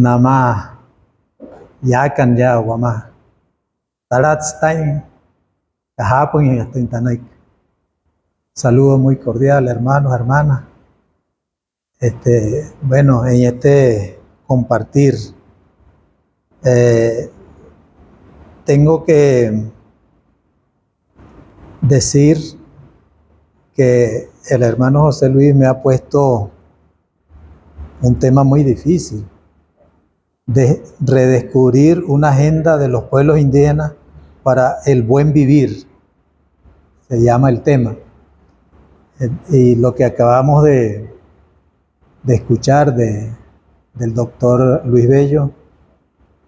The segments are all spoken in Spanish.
Nama yakan ya wama. Taratstein, Kahapon y Astintanaik. Saludo muy cordial, hermanos, hermanas. Bueno, en este compartir, tengo que decir que el hermano José Luis me ha puesto un tema muy difícil, de redescubrir una agenda de los pueblos indígenas para el buen vivir, se llama el tema. Y lo que acabamos de escuchar del doctor Luis Bello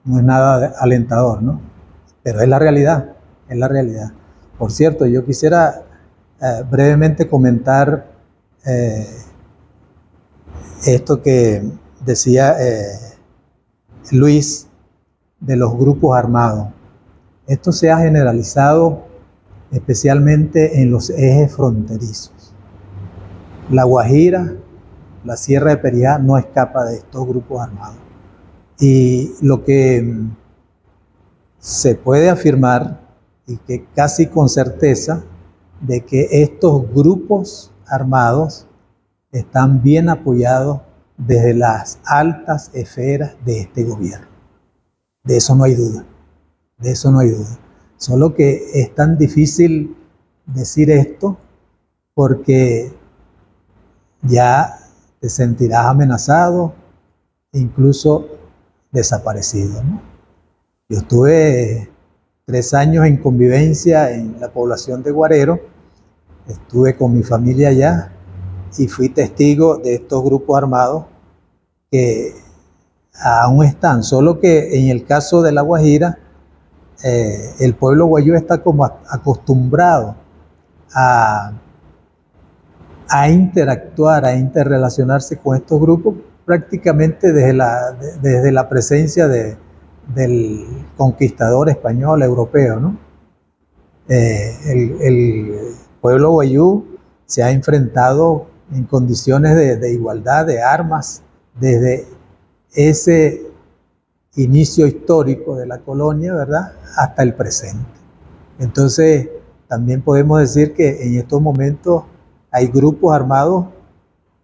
no es nada alentador, ¿no? Pero es la realidad, es la realidad. Por cierto, yo quisiera brevemente comentar esto que decía Luis de los grupos armados. Esto se ha generalizado especialmente en los ejes fronterizos. La Guajira, la Sierra de Perijá no escapa de estos grupos armados. Y lo que se puede afirmar, y que casi con certeza, de que estos grupos armados están bien apoyados desde las altas esferas de este gobierno. De eso no hay duda, de eso no hay duda. Solo que es tan difícil decir esto porque ya te sentirás amenazado, incluso desaparecido, ¿no? Yo estuve 3 años en convivencia en la población de Guarero, estuve con mi familia allá y fui testigo de estos grupos armados que aún están, solo que en el caso de La Guajira, el pueblo guayú está como acostumbrado a interactuar, a interrelacionarse con estos grupos prácticamente desde la presencia del conquistador español, europeo, ¿no? El pueblo guayú se ha enfrentado en condiciones de igualdad de armas desde ese inicio histórico de la colonia, ¿verdad?, hasta el presente. Entonces, también podemos decir que en estos momentos hay grupos armados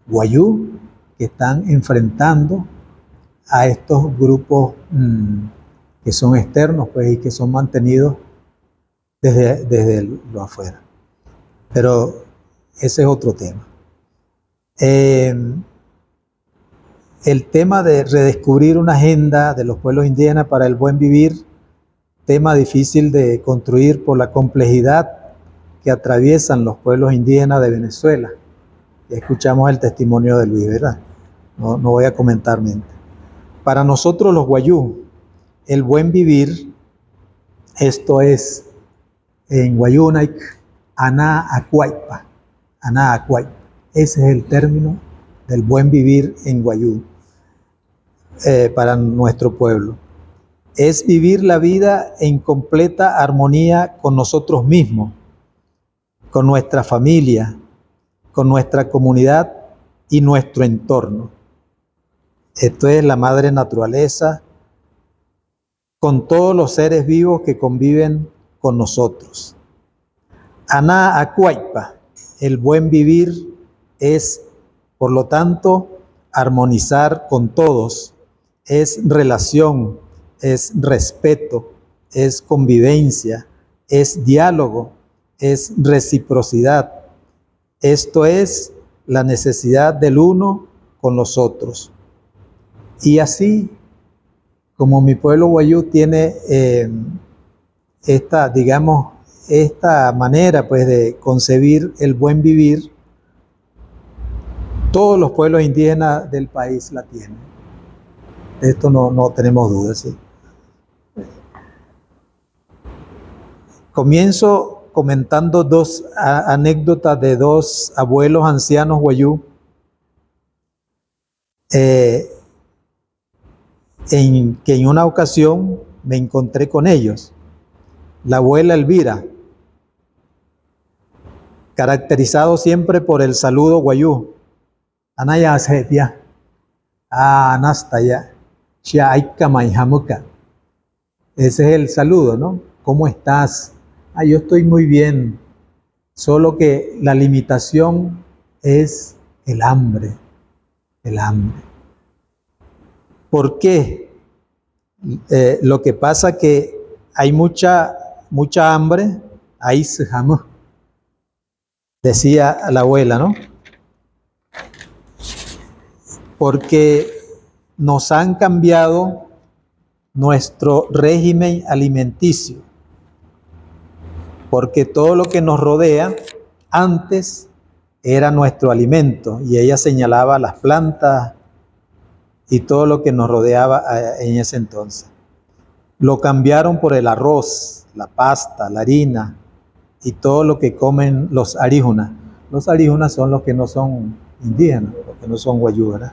guayú que están enfrentando a estos grupos que son externos, pues, y que son mantenidos desde lo afuera. Pero ese es otro tema. El tema de redescubrir una agenda de los pueblos indígenas para el buen vivir, tema difícil de construir por la complejidad que atraviesan los pueblos indígenas de Venezuela. Ya escuchamos el testimonio de Luis, ¿verdad? No voy a comentar mente. Para nosotros los guayú, el buen vivir, esto es en Guayúnaic, Aná Acuaipa. Aná Acuaipa. Ese es el término del buen vivir en guayú para nuestro pueblo. Es vivir la vida en completa armonía con nosotros mismos, con nuestra familia, con nuestra comunidad y nuestro entorno. Esto es la madre naturaleza, con todos los seres vivos que conviven con nosotros. Aná Acuaipa, el buen vivir es, por lo tanto, armonizar con todos, es relación, es respeto, es convivencia, es diálogo, es reciprocidad. Esto es la necesidad del uno con los otros. Y así, como mi pueblo guayú tiene esta manera, pues, de concebir el buen vivir, todos los pueblos indígenas del país la tienen. Esto no tenemos dudas, ¿sí? Comienzo comentando 2 anécdotas de 2 abuelos ancianos guayú que en una ocasión me encontré con ellos. La abuela Elvira, caracterizado siempre por el saludo guayú. Anaya Asetia, Anastaya. Chiaika Maihamuka. Ese es el saludo, ¿no? ¿Cómo estás? Ah, yo estoy muy bien, solo que la limitación es el hambre, el hambre. ¿Por qué? Lo que pasa que hay mucha hambre, ahí se jamó, decía la abuela, ¿no? Porque nos han cambiado nuestro régimen alimenticio, porque todo lo que nos rodea antes era nuestro alimento, y ella señalaba las plantas y todo lo que nos rodeaba en ese entonces. Lo cambiaron por el arroz, la pasta, la harina y todo lo que comen los aríjunas. Los aríjunas son los que no son indígenas, los que no son wayú, ¿verdad?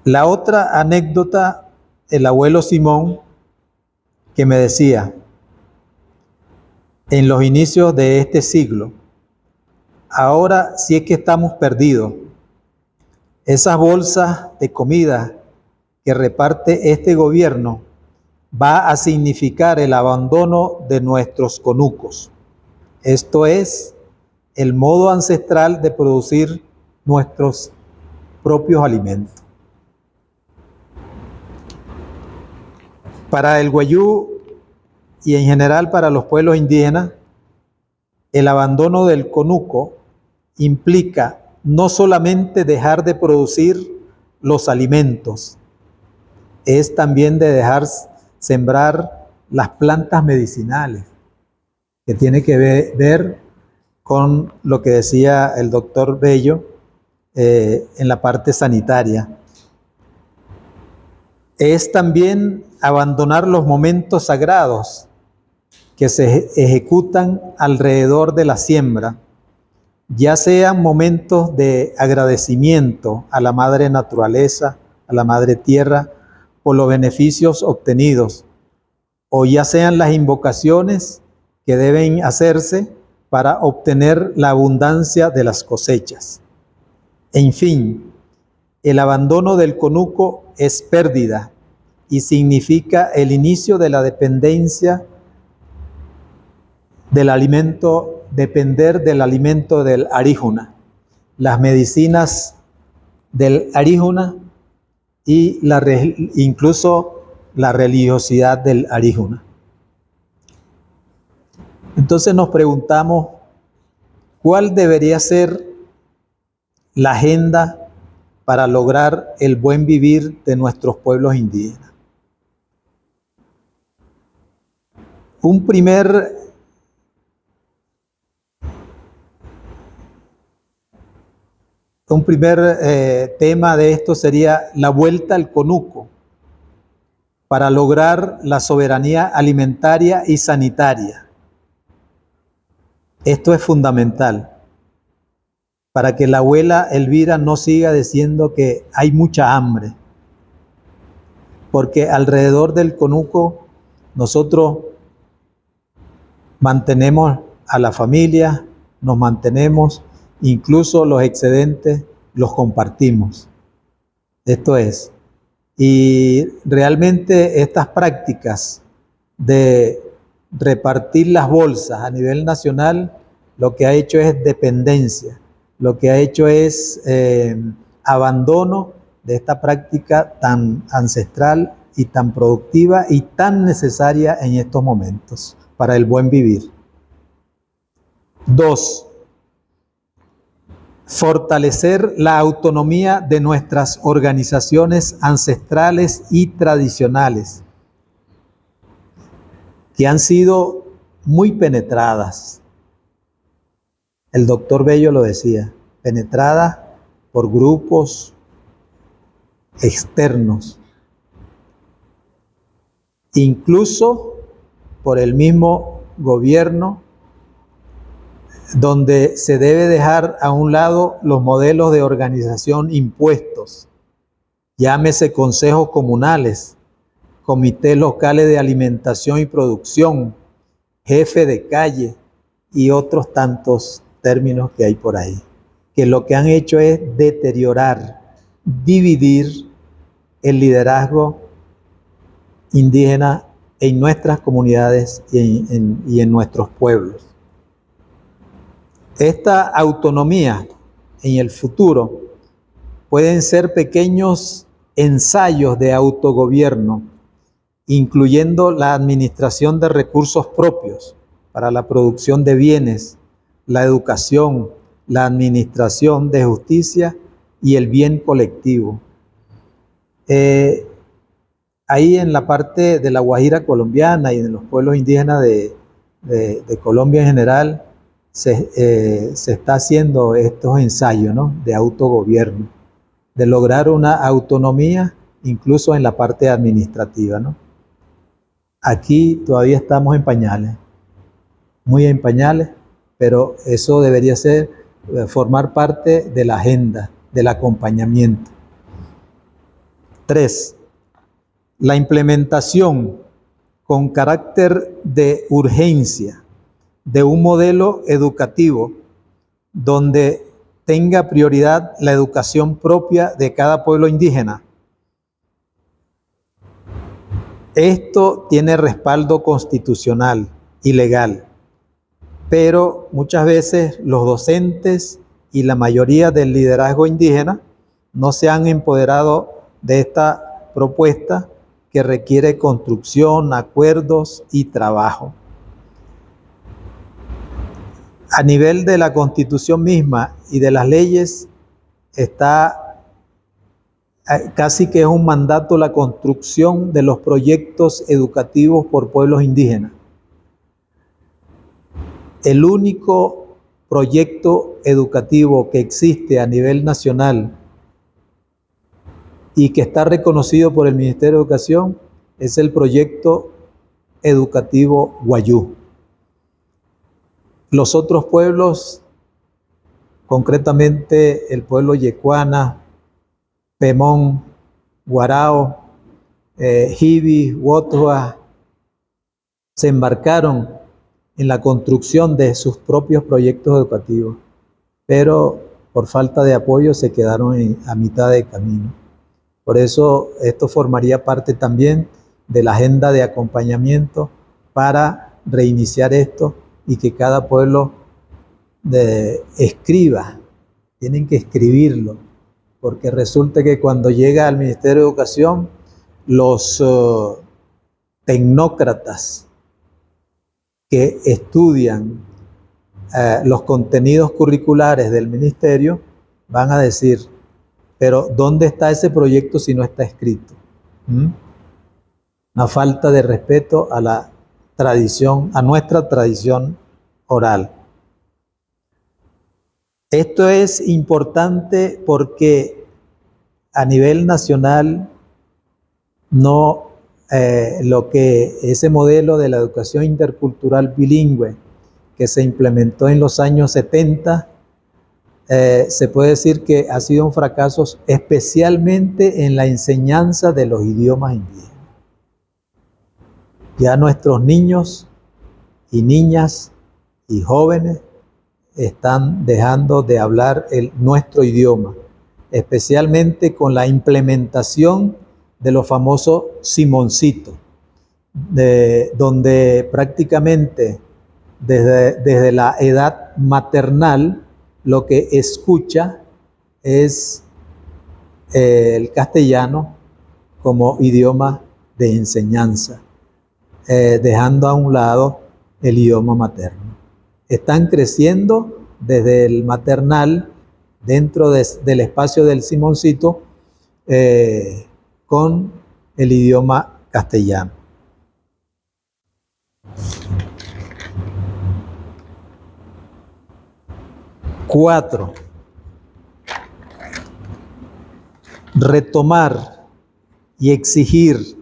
La otra anécdota, el abuelo Simón, que me decía, en los inicios de este siglo, ahora sí es que estamos perdidos. Esas bolsas de comida que reparte este gobierno va a significar el abandono de nuestros conucos. Esto es el modo ancestral de producir nuestros propios alimentos. Para el wayú y en general para los pueblos indígenas, el abandono del conuco implica no solamente dejar de producir los alimentos, es también de dejar sembrar las plantas medicinales, que tiene que ver con lo que decía el doctor Bello en la parte sanitaria. Es también abandonar los momentos sagrados que se ejecutan alrededor de la siembra, ya sean momentos de agradecimiento a la madre naturaleza, a la madre tierra, por los beneficios obtenidos, o ya sean las invocaciones que deben hacerse para obtener la abundancia de las cosechas. En fin, el abandono del conuco es pérdida y significa el inicio de la dependencia del alimento, depender del alimento del aríjuna, las medicinas del aríjuna y incluso la religiosidad del aríjuna. Entonces nos preguntamos, ¿cuál debería ser la agenda para lograr el buen vivir de nuestros pueblos indígenas? Un primer tema de esto sería la vuelta al conuco para lograr la soberanía alimentaria y sanitaria. Esto es fundamental para que la abuela Elvira no siga diciendo que hay mucha hambre, porque alrededor del conuco nosotros mantenemos a la familia, nos mantenemos, incluso los excedentes los compartimos. Esto es, y realmente estas prácticas de repartir las bolsas a nivel nacional, lo que ha hecho es dependencia, lo que ha hecho es abandono de esta práctica tan ancestral y tan productiva y tan necesaria en estos momentos para el buen vivir. 2. Fortalecer la autonomía de nuestras organizaciones ancestrales y tradicionales, que han sido muy penetradas. El doctor Bello lo decía, penetradas por grupos externos, incluso por el mismo gobierno, donde se debe dejar a un lado los modelos de organización impuestos, llámese consejos comunales, comités locales de alimentación y producción, jefe de calle y otros tantos términos que hay por ahí, que lo que han hecho es deteriorar, dividir el liderazgo indígena en nuestras comunidades y en nuestros pueblos. Esta autonomía en el futuro pueden ser pequeños ensayos de autogobierno, incluyendo la administración de recursos propios para la producción de bienes, la educación, la administración de justicia y el bien colectivo. Ahí en la parte de la Guajira colombiana y en los pueblos indígenas de Colombia en general, se está haciendo estos ensayos, ¿no?, de autogobierno, de lograr una autonomía incluso en la parte administrativa, ¿no? Aquí todavía estamos en pañales, muy en pañales, pero eso debería formar parte de la agenda, del acompañamiento. 3. La implementación con carácter de urgencia de un modelo educativo donde tenga prioridad la educación propia de cada pueblo indígena. Esto tiene respaldo constitucional y legal, pero muchas veces los docentes y la mayoría del liderazgo indígena no se han empoderado de esta propuesta que requiere construcción, acuerdos y trabajo. A nivel de la Constitución misma y de las leyes está casi que es un mandato la construcción de los proyectos educativos por pueblos indígenas. El único proyecto educativo que existe a nivel nacional y que está reconocido por el Ministerio de Educación es el proyecto educativo Wayuu. Los otros pueblos, concretamente el pueblo Yecuana, Pemón, Guarao, Jibi, Wotwa, se embarcaron en la construcción de sus propios proyectos educativos, pero por falta de apoyo se quedaron a mitad de camino. Por eso esto formaría parte también de la agenda de acompañamiento para reiniciar esto y que cada pueblo escriba, tienen que escribirlo, porque resulta que cuando llega al Ministerio de Educación, los tecnócratas que estudian los contenidos curriculares del ministerio van a decir, pero ¿dónde está ese proyecto si no está escrito? Una falta de respeto a la tradición, a nuestra tradición oral. Esto es importante porque a nivel nacional ese modelo de la educación intercultural bilingüe que se implementó en los años 70, se puede decir que ha sido un fracaso, especialmente en la enseñanza de los idiomas indígenas. Ya nuestros niños y niñas y jóvenes están dejando de hablar nuestro idioma, especialmente con la implementación de los famosos simoncitos, donde prácticamente desde la edad maternal lo que escucha es el castellano como idioma de enseñanza, dejando a un lado el idioma materno. Están creciendo desde el maternal dentro del espacio del simoncito con el idioma castellano. Cuatro, retomar y exigir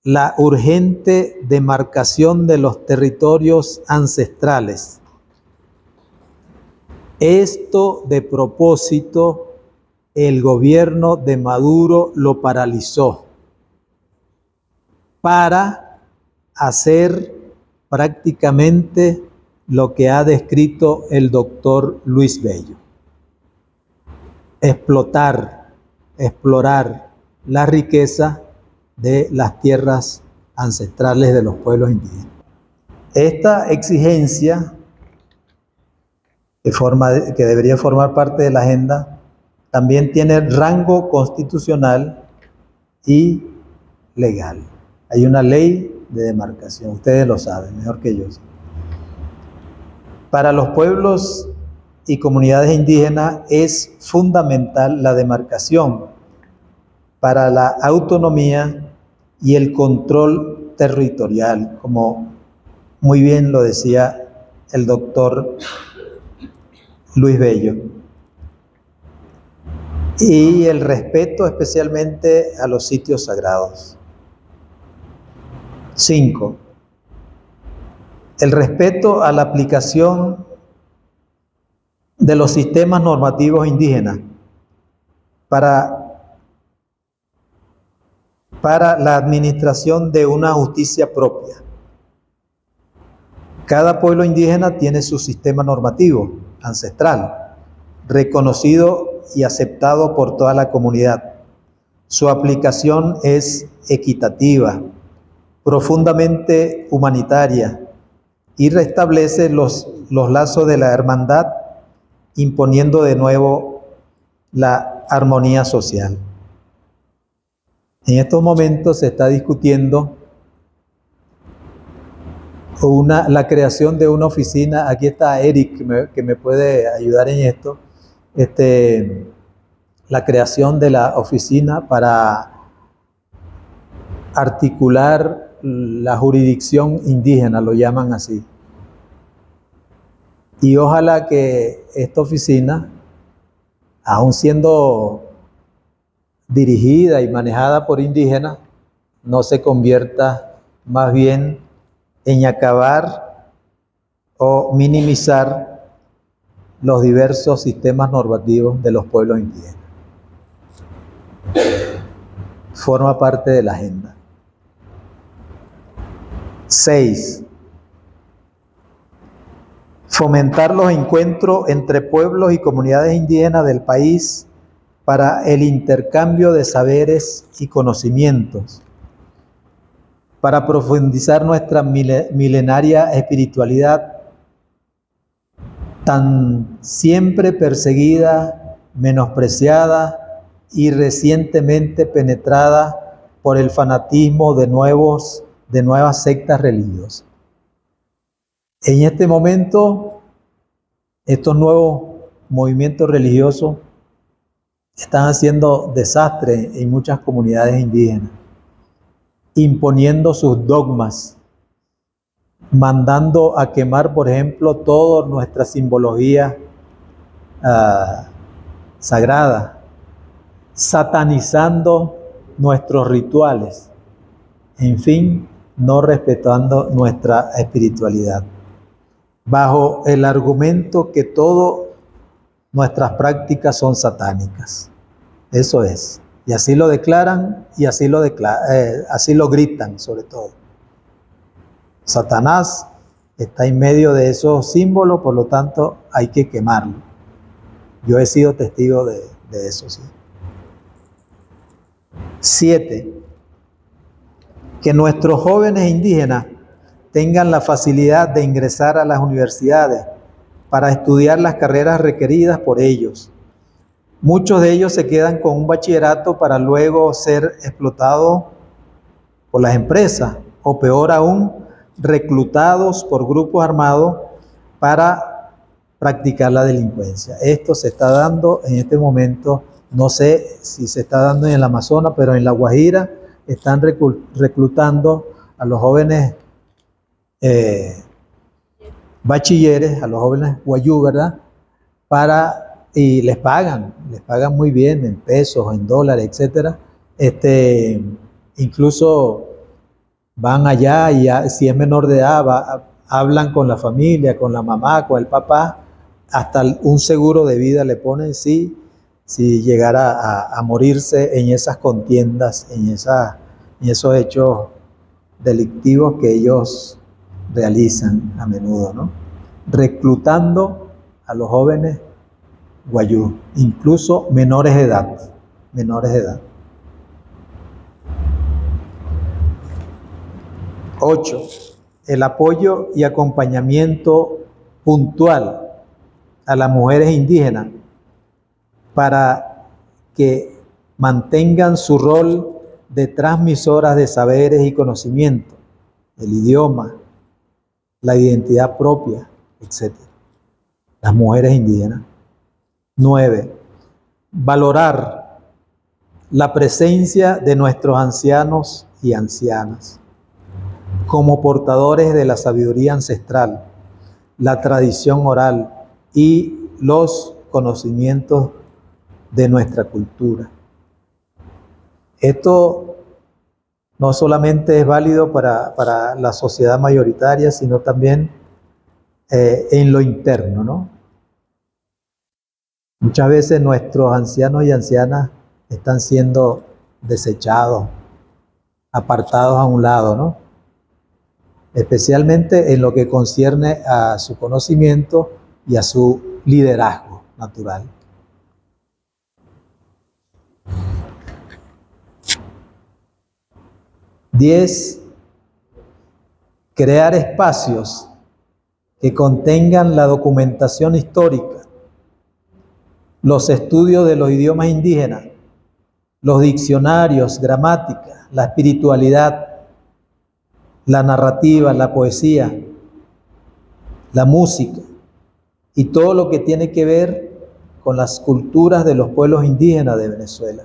la urgente demarcación de los territorios ancestrales. Esto de propósito, el gobierno de Maduro lo paralizó para hacer prácticamente lo que ha descrito el doctor Luis Bello. explorar la riqueza de las tierras ancestrales de los pueblos indígenas. Esta exigencia que debería formar parte de la agenda también tiene rango constitucional y legal. Hay una ley de demarcación, ustedes lo saben mejor que yo. Para los pueblos y comunidades indígenas es fundamental la demarcación para la autonomía y el control territorial, como muy bien lo decía el doctor Luis Bello, y el respeto especialmente a los sitios sagrados. 5. El respeto a la aplicación de los sistemas normativos indígenas para la administración de una justicia propia. Cada pueblo indígena tiene su sistema normativo ancestral, reconocido y aceptado por toda la comunidad. Su aplicación es equitativa, profundamente humanitaria y restablece los lazos de la hermandad, imponiendo de nuevo la armonía social. En estos momentos se está discutiendo la creación de una oficina. Aquí está Eric, que me puede ayudar en esto. La creación de la oficina para articular la jurisdicción indígena, lo llaman así. Y ojalá que esta oficina, aun siendo dirigida y manejada por indígenas, no se convierta más bien en acabar o minimizar los diversos sistemas normativos de los pueblos indígenas. Forma parte de la agenda. 6. Fomentar los encuentros entre pueblos y comunidades indígenas del país para el intercambio de saberes y conocimientos, para profundizar nuestra milenaria espiritualidad, tan siempre perseguida, menospreciada y recientemente penetrada por el fanatismo de nuevas sectas religiosas. En este momento, estos nuevos movimientos religiosos están haciendo desastre en muchas comunidades indígenas, imponiendo sus dogmas, mandando a quemar, por ejemplo, toda nuestra simbología sagrada, satanizando nuestros rituales, en fin, no respetando nuestra espiritualidad, bajo el argumento que todas nuestras prácticas son satánicas. Eso es. Y así lo declaran y así lo gritan, sobre todo. Satanás está en medio de esos símbolos, por lo tanto hay que quemarlo. Yo he sido testigo de eso, sí. 7. Que nuestros jóvenes indígenas tengan la facilidad de ingresar a las universidades para estudiar las carreras requeridas por ellos. Muchos de ellos se quedan con un bachillerato para luego ser explotados por las empresas, o peor aún, reclutados por grupos armados para practicar la delincuencia. Esto se está dando en este momento, no sé si se está dando en el Amazonas, pero en La Guajira están reclutando a los jóvenes bachilleres, a los jóvenes guayú, ¿verdad? Y les pagan muy bien en pesos, en dólares, etcétera. Incluso van allá y si es menor de edad, hablan con la familia, con la mamá, con el papá, hasta un seguro de vida le ponen si llegara a morirse en esas contiendas, en esos hechos delictivos que ellos realizan a menudo, ¿no? Reclutando a los jóvenes wayú, incluso menores de edad, menores de edad. 8. El apoyo y acompañamiento puntual a las mujeres indígenas para que mantengan su rol de transmisoras de saberes y conocimientos, el idioma, la identidad propia, etc. Las mujeres indígenas. 9. Valorar la presencia de nuestros ancianos y ancianas como portadores de la sabiduría ancestral, la tradición oral y los conocimientos de nuestra cultura. Esto no solamente es válido para la sociedad mayoritaria, sino también en lo interno, ¿no? Muchas veces nuestros ancianos y ancianas están siendo desechados, apartados a un lado, ¿no? Especialmente en lo que concierne a su conocimiento y a su liderazgo natural. 10. Crear espacios que contengan la documentación histórica, los estudios de los idiomas indígenas, los diccionarios, gramática, la espiritualidad, la narrativa, la poesía, la música y todo lo que tiene que ver con las culturas de los pueblos indígenas de Venezuela.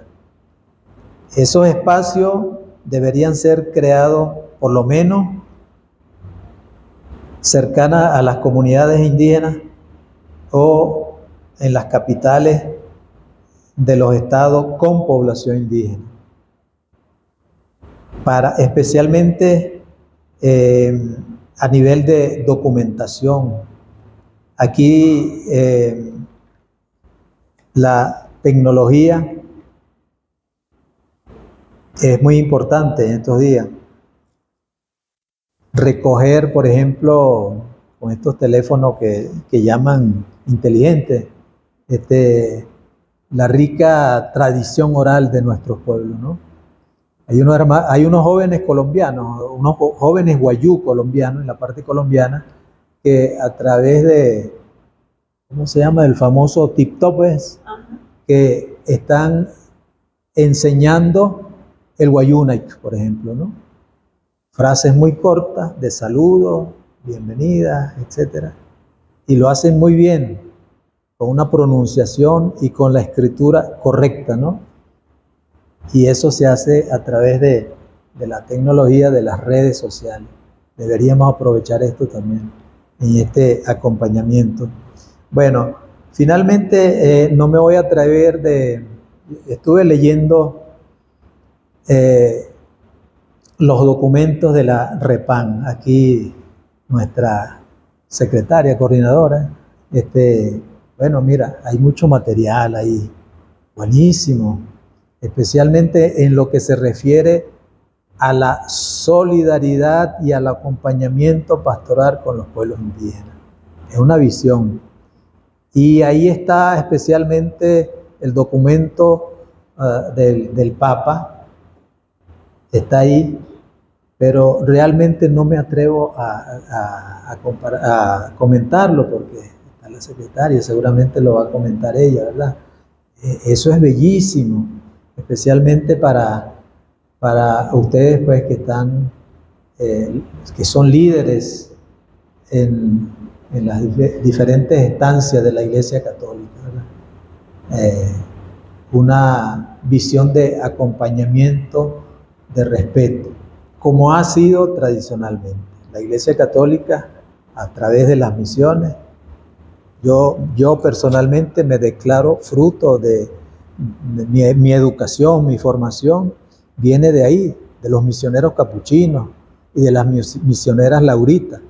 Esos espacios deberían ser creados por lo menos cercanas a las comunidades indígenas o en las capitales de los estados con población indígena, para especialmente a nivel de documentación. Aquí la tecnología es muy importante en estos días. Recoger, por ejemplo, con estos teléfonos que llaman inteligentes, la rica tradición oral de nuestros pueblos, ¿no? Hay unos jóvenes colombianos, unos jóvenes wayú colombianos en la parte colombiana, que a través de, ¿cómo se llama? El famoso TikTok, ¿ves? Que están enseñando el wayúnaic, por ejemplo, ¿no? Frases muy cortas de saludo, bienvenida, etc. Y lo hacen muy bien, con una pronunciación y con la escritura correcta, ¿no? Y eso se hace a través de la tecnología de las redes sociales. Deberíamos aprovechar esto también en este acompañamiento. Bueno, finalmente no me voy a atrever estuve leyendo los documentos de la REPAN, aquí nuestra secretaria, coordinadora, bueno, mira, hay mucho material ahí, buenísimo, especialmente en lo que se refiere a la solidaridad y al acompañamiento pastoral con los pueblos indígenas. Es una visión. Y ahí está especialmente el documento del Papa, está ahí, pero realmente no me atrevo a comentarlo porque está la secretaria, seguramente lo va a comentar ella, ¿verdad? Eso es bellísimo, especialmente para ustedes pues que están, que son líderes en las diferentes estancias de la Iglesia Católica, ¿verdad? Una visión de acompañamiento, de respeto, como ha sido tradicionalmente. La Iglesia Católica, a través de las misiones, yo personalmente me declaro fruto de mi educación, mi formación, viene de ahí, de los misioneros capuchinos y de las misioneras lauritas.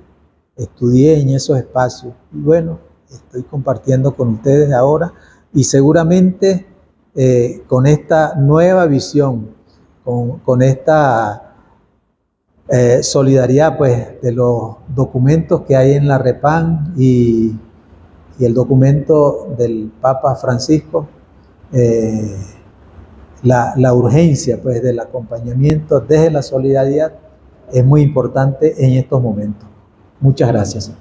Estudié en esos espacios y bueno, estoy compartiendo con ustedes ahora y seguramente con esta nueva visión, con esta solidaridad pues de los documentos que hay en la REPAN y y el documento del Papa Francisco, la urgencia pues, del acompañamiento desde la solidaridad es muy importante en estos momentos. Muchas gracias.